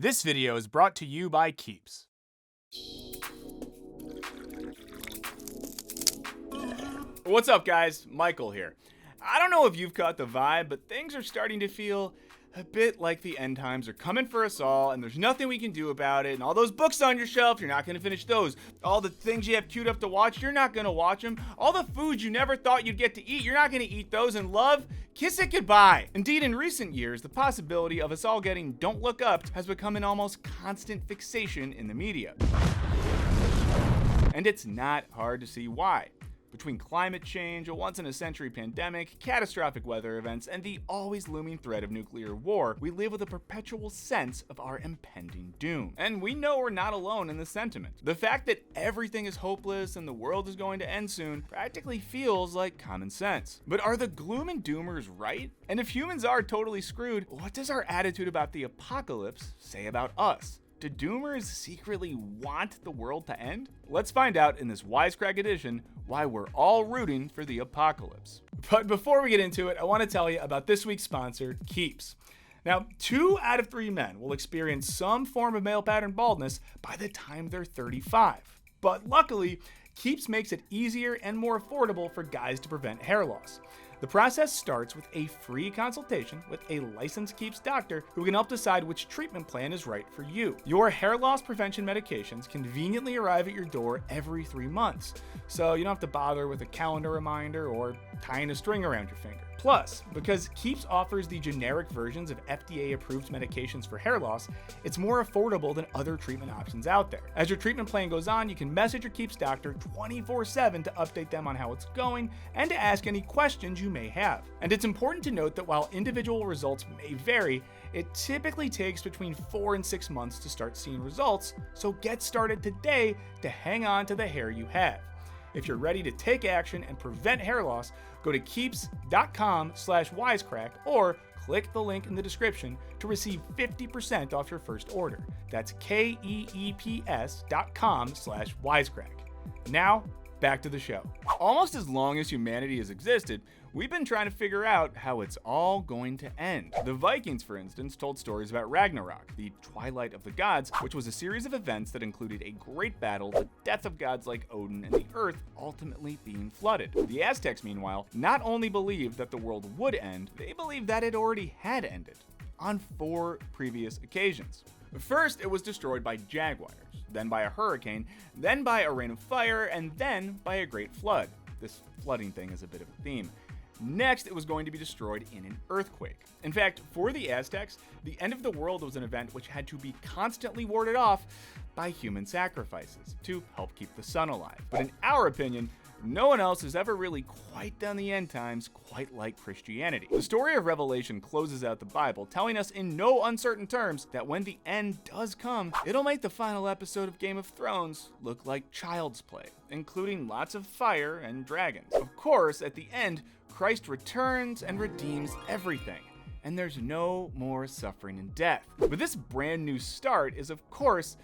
This video is brought to you by Keeps. What's up, guys? Michael here. I don't know if you've caught the vibe, but things are starting to feel a bit like the end times are coming for us all, and there's nothing we can do about it. And all those books on your shelf, you're not going to finish those. All the things you have queued up to watch, you're not going to watch them. All the foods you never thought you'd get to eat, you're not going to eat those. And love, kiss it goodbye. Indeed, in recent years, the possibility of us all getting Don't Look Up has become an almost constant fixation in the media. And it's not hard to see why. Between climate change, a once-in-a-century pandemic, catastrophic weather events, and the always looming threat of nuclear war, we live with a perpetual sense of our impending doom. And we know we're not alone in this sentiment. The fact that everything is hopeless and the world is going to end soon practically feels like common sense. But are the gloom and doomers right? And if humans are totally screwed, what does our attitude about the apocalypse say about us? Do doomers secretly want the world to end? Let's find out in this Wisecrack Edition why we're all rooting for the apocalypse. But before we get into it, I want to tell you about this week's sponsor, Keeps. Now, 2 out of 3 men will experience some form of male pattern baldness by the time they're 35. But luckily, Keeps makes it easier and more affordable for guys to prevent hair loss. The process starts with a free consultation with a licensed Keeps doctor who can help decide which treatment plan is right for you. Your hair loss prevention medications conveniently arrive at your door every 3 months, so you don't have to bother with a calendar reminder or tying a string around your finger. Plus, because Keeps offers the generic versions of FDA-approved medications for hair loss, it's more affordable than other treatment options out there. As your treatment plan goes on, you can message your Keeps doctor 24/7 to update them on how it's going and to ask any questions you may have. And it's important to note that while individual results may vary, it typically takes between 4 and 6 months to start seeing results, so get started today to hang on to the hair you have. If you're ready to take action and prevent hair loss, go to keeps.com/wisecrack or click the link in the description to receive 50% off your first order. That's keeps.com/wisecrack. Now, back to the show. Almost as long as humanity has existed, we've been trying to figure out how it's all going to end. The Vikings, for instance, told stories about Ragnarok, the twilight of the gods, which was a series of events that included a great battle, the death of gods like Odin, and the earth ultimately being flooded. The Aztecs, meanwhile, not only believed that the world would end, they believed that it already had ended on 4 previous occasions. First, it was destroyed by jaguars, then by a hurricane, then by a rain of fire, and then by a great flood. This flooding thing is a bit of a theme. Next, it was going to be destroyed in an earthquake. In fact, for the Aztecs, the end of the world was an event which had to be constantly warded off by human sacrifices to help keep the sun alive. But in our opinion, no one else has ever really quite done the end times quite like Christianity. The story of Revelation closes out the Bible, telling us in no uncertain terms that when the end does come, it'll make the final episode of Game of Thrones look like child's play, including lots of fire and dragons. Of course, at the end, Christ returns and redeems everything, and there's no more suffering and death. But this brand new start is, of course,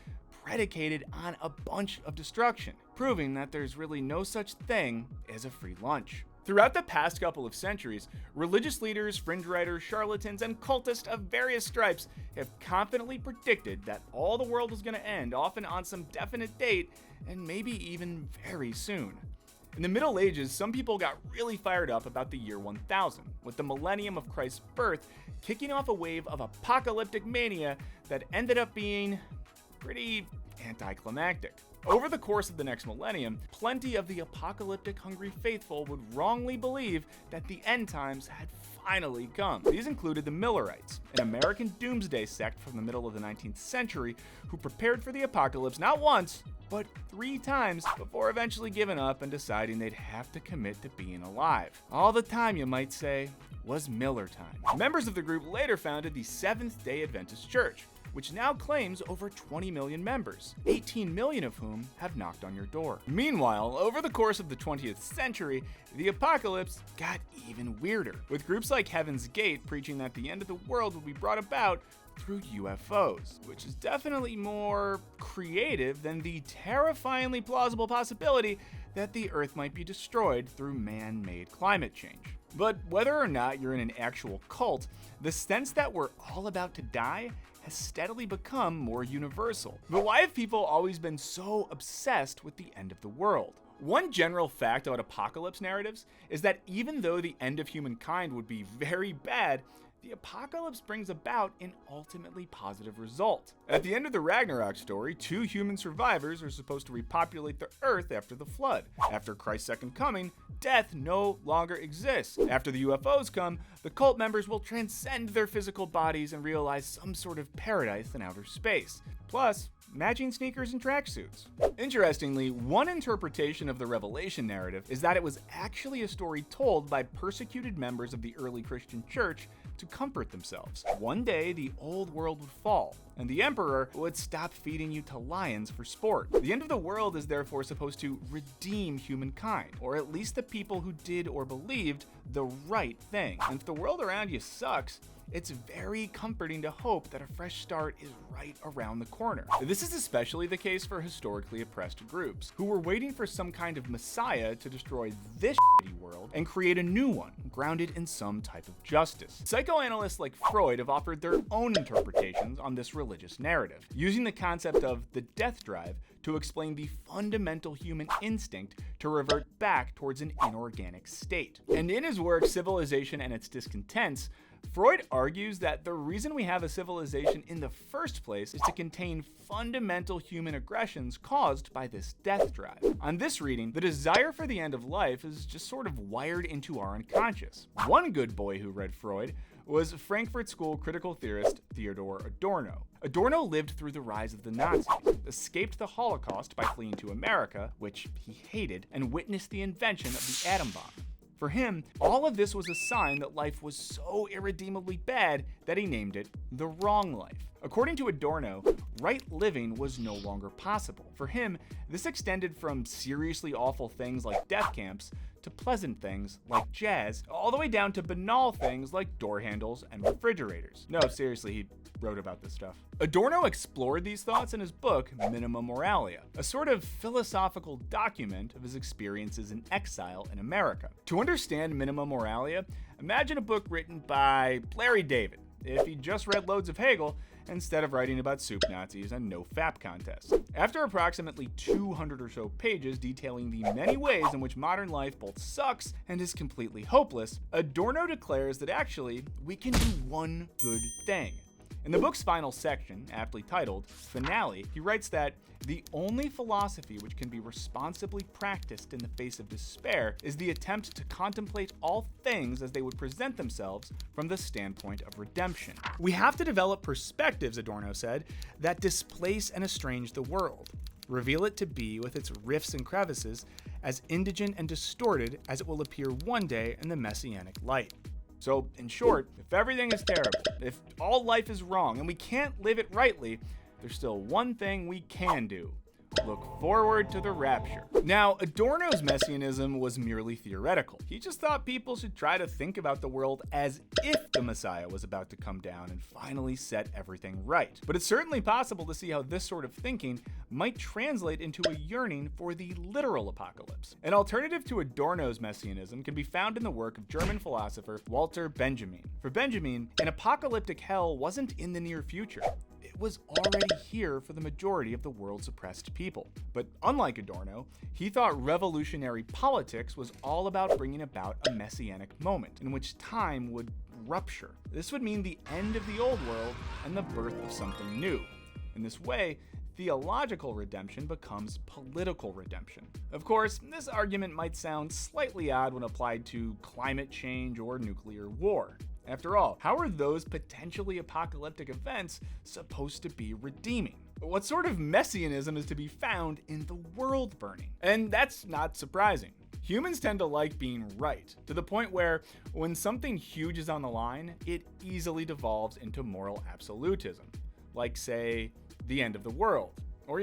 predicated on a bunch of destruction, proving that there's really no such thing as a free lunch. Throughout the past couple of centuries, religious leaders, fringe writers, charlatans, and cultists of various stripes have confidently predicted that all the world was going to end, often on some definite date, and maybe even very soon. In the Middle Ages, some people got really fired up about the year 1000, with the millennium of Christ's birth kicking off a wave of apocalyptic mania that ended up being pretty anticlimactic. Over the course of the next millennium, plenty of the apocalyptic hungry faithful would wrongly believe that the end times had finally come. These included the Millerites, an American doomsday sect from the middle of the 19th century who prepared for the apocalypse not once, but 3 times before eventually giving up and deciding they'd have to commit to being alive. All the time, you might say, was Miller time. Members of the group later founded the Seventh-day Adventist Church, which now claims over 20 million members, 18 million of whom have knocked on your door. Meanwhile, over the course of the 20th century, the apocalypse got even weirder, with groups like Heaven's Gate preaching that the end of the world would be brought about through UFOs, which is definitely more creative than the terrifyingly plausible possibility that the Earth might be destroyed through man-made climate change. But whether or not you're in an actual cult, the sense that we're all about to die has steadily become more universal. But why have people always been so obsessed with the end of the world? One general fact about apocalypse narratives is that even though the end of humankind would be very bad, the apocalypse brings about an ultimately positive result. At the end of the Ragnarok story, 2 human survivors are supposed to repopulate the earth after the flood. After Christ's second coming, death no longer exists. After the UFOs come, the cult members will transcend their physical bodies and realize some sort of paradise in outer space. Plus, matching sneakers and tracksuits. Interestingly, one interpretation of the Revelation narrative is that it was actually a story told by persecuted members of the early Christian church to comfort themselves. One day, the old world would fall, and the emperor would stop feeding you to lions for sport. The end of the world is therefore supposed to redeem humankind, or at least the people who did or believed the right thing. And if the world around you sucks, it's very comforting to hope that a fresh start is right around the corner. This is especially the case for historically oppressed groups, who were waiting for some kind of messiah to destroy this shitty world and create a new one, grounded in some type of justice. Psychoanalysts like Freud have offered their own interpretations on this religious narrative, using the concept of the death drive to explain the fundamental human instinct to revert back towards an inorganic state. And in his work, Civilization and Its Discontents, Freud argues that the reason we have a civilization in the first place is to contain fundamental human aggressions caused by this death drive. On this reading, the desire for the end of life is just sort of wired into our unconscious. One good boy who read Freud was Frankfurt School critical theorist Theodor Adorno. Adorno lived through the rise of the Nazis, escaped the Holocaust by fleeing to America, which he hated, and witnessed the invention of the atom bomb. For him, all of this was a sign that life was so irredeemably bad that he named it the wrong life. According to Adorno, right living was no longer possible. For him, this extended from seriously awful things like death camps to pleasant things like jazz, all the way down to banal things like door handles and refrigerators. No, seriously, he wrote about this stuff. Adorno explored these thoughts in his book, Minima Moralia, a sort of philosophical document of his experiences in exile in America. To understand Minima Moralia, imagine a book written by Larry David, if he just read loads of Hegel instead of writing about soup Nazis and no FAP contests. After approximately 200 or so pages detailing the many ways in which modern life both sucks and is completely hopeless, Adorno declares that actually we can do one good thing. In the book's final section, aptly titled Finale, he writes that the only philosophy which can be responsibly practiced in the face of despair is the attempt to contemplate all things as they would present themselves from the standpoint of redemption. We have to develop perspectives, Adorno said, that displace and estrange the world, reveal it to be, with its rifts and crevices, as indigent and distorted as it will appear one day in the messianic light. So, in short, if everything is terrible, if all life is wrong, and we can't live it rightly, there's still one thing we can do. Look forward to the rapture. Now, Adorno's messianism was merely theoretical. He just thought people should try to think about the world as if the Messiah was about to come down and finally set everything right. But it's certainly possible to see how this sort of thinking might translate into a yearning for the literal apocalypse. An alternative to Adorno's messianism can be found in the work of German philosopher Walter Benjamin. For Benjamin, an apocalyptic hell wasn't in the near future. It was already here for the majority of the world's oppressed people. But unlike Adorno, he thought revolutionary politics was all about bringing about a messianic moment in which time would rupture. This would mean the end of the old world and the birth of something new. In this way, theological redemption becomes political redemption. Of course, this argument might sound slightly odd when applied to climate change or nuclear war. After all, how are those potentially apocalyptic events supposed to be redeeming? What sort of messianism is to be found in the world burning? And that's not surprising. Humans tend to like being right, to the point where when something huge is on the line, it easily devolves into moral absolutism. Like, say, the end of the world. Or,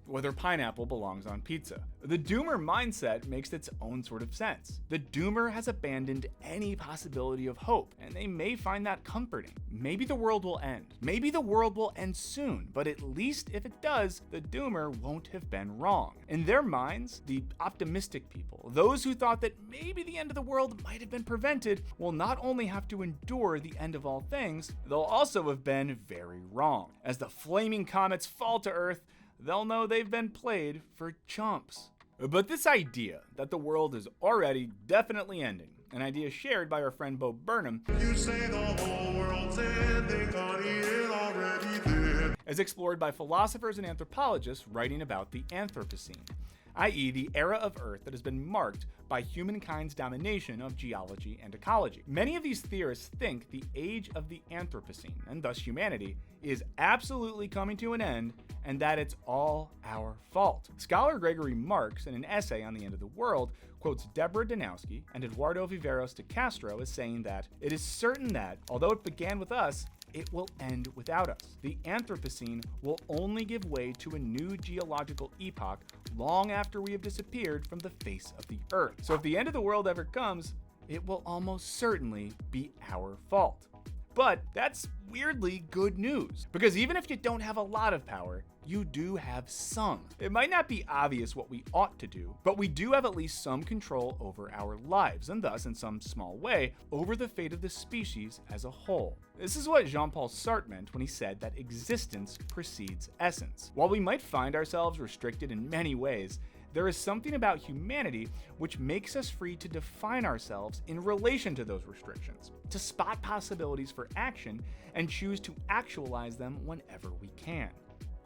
whether pineapple belongs on pizza. The doomer mindset makes its own sort of sense. The doomer has abandoned any possibility of hope, and they may find that comforting. Maybe the world will end. Maybe the world will end soon, but at least if it does, the doomer won't have been wrong. In their minds, the optimistic people, those who thought that maybe the end of the world might have been prevented, will not only have to endure the end of all things, they'll also have been very wrong. As the flaming comets fall to Earth, they'll know they've been played for chumps. But this idea that the world is already definitely ending, an idea shared by our friend Bo Burnham, you say the whole world's ending, honey, it already did, is explored by philosophers and anthropologists writing about the Anthropocene, i.e. the era of Earth that has been marked by humankind's domination of geology and ecology. Many of these theorists think the age of the Anthropocene, and thus humanity, is absolutely coming to an end, and that it's all our fault. Scholar Gregory Marx, in an essay on the end of the world, quotes Deborah Danowski and Eduardo Viveros de Castro as saying that it is certain that, although it began with us, it will end without us. The Anthropocene will only give way to a new geological epoch long after we have disappeared from the face of the Earth. So if the end of the world ever comes, it will almost certainly be our fault. But that's weirdly good news, because even if you don't have a lot of power, you do have some. It might not be obvious what we ought to do, but we do have at least some control over our lives, and thus, in some small way, over the fate of the species as a whole. This is what Jean-Paul Sartre meant when he said that existence precedes essence. While we might find ourselves restricted in many ways, there is something about humanity which makes us free to define ourselves in relation to those restrictions, to spot possibilities for action and choose to actualize them whenever we can.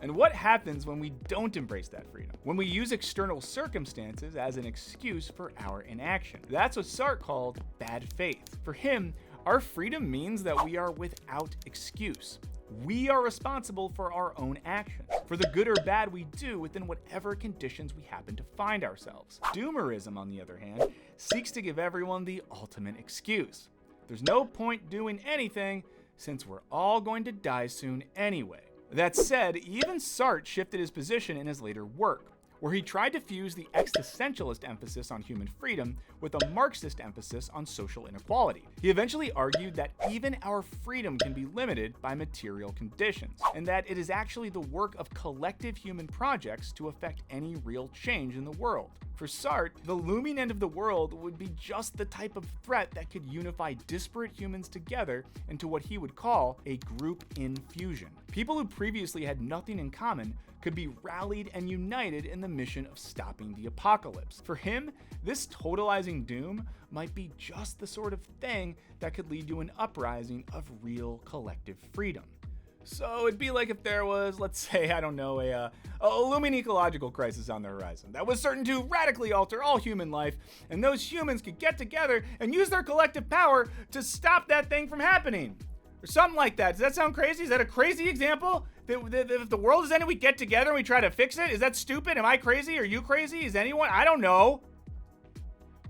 And what happens when we don't embrace that freedom? When we use external circumstances as an excuse for our inaction? That's what Sartre called bad faith. For him, our freedom means that we are without excuse. We are responsible for our own actions, for the good or bad we do within whatever conditions we happen to find ourselves. Doomerism, on the other hand, seeks to give everyone the ultimate excuse. There's no point doing anything since we're all going to die soon anyway. That said, even Sartre shifted his position in his later work, where he tried to fuse the existentialist emphasis on human freedom with a Marxist emphasis on social inequality. He eventually argued that even our freedom can be limited by material conditions, and that it is actually the work of collective human projects to affect any real change in the world. For Sartre, the looming end of the world would be just the type of threat that could unify disparate humans together into what he would call a group infusion. People who previously had nothing in common could be rallied and united in the mission of stopping the apocalypse. For him, this totalizing doom might be just the sort of thing that could lead to an uprising of real collective freedom. So it'd be like if there was, let's say, I don't know, a looming ecological crisis on the horizon that was certain to radically alter all human life, and those humans could get together and use their collective power to stop that thing from happening. Or something like that. Does that sound crazy? Is that a crazy example? That if the world is ending, we get together and we try to fix it? Is that stupid? Am I crazy? Are you crazy? Is anyone? I don't know.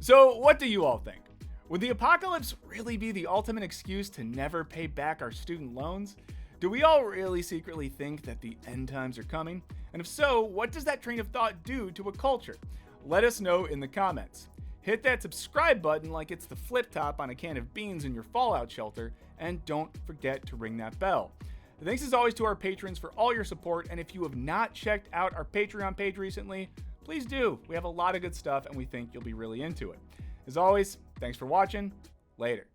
So what do you all think? Would the apocalypse really be the ultimate excuse to never pay back our student loans? Do we all really secretly think that the end times are coming? And if so, what does that train of thought do to a culture? Let us know in the comments. Hit that subscribe button like it's the flip top on a can of beans in your fallout shelter, and don't forget to ring that bell. Thanks as always to our patrons for all your support, and if you have not checked out our Patreon page recently, please do. We have a lot of good stuff and we think you'll be really into it. As always, thanks for watching. Later.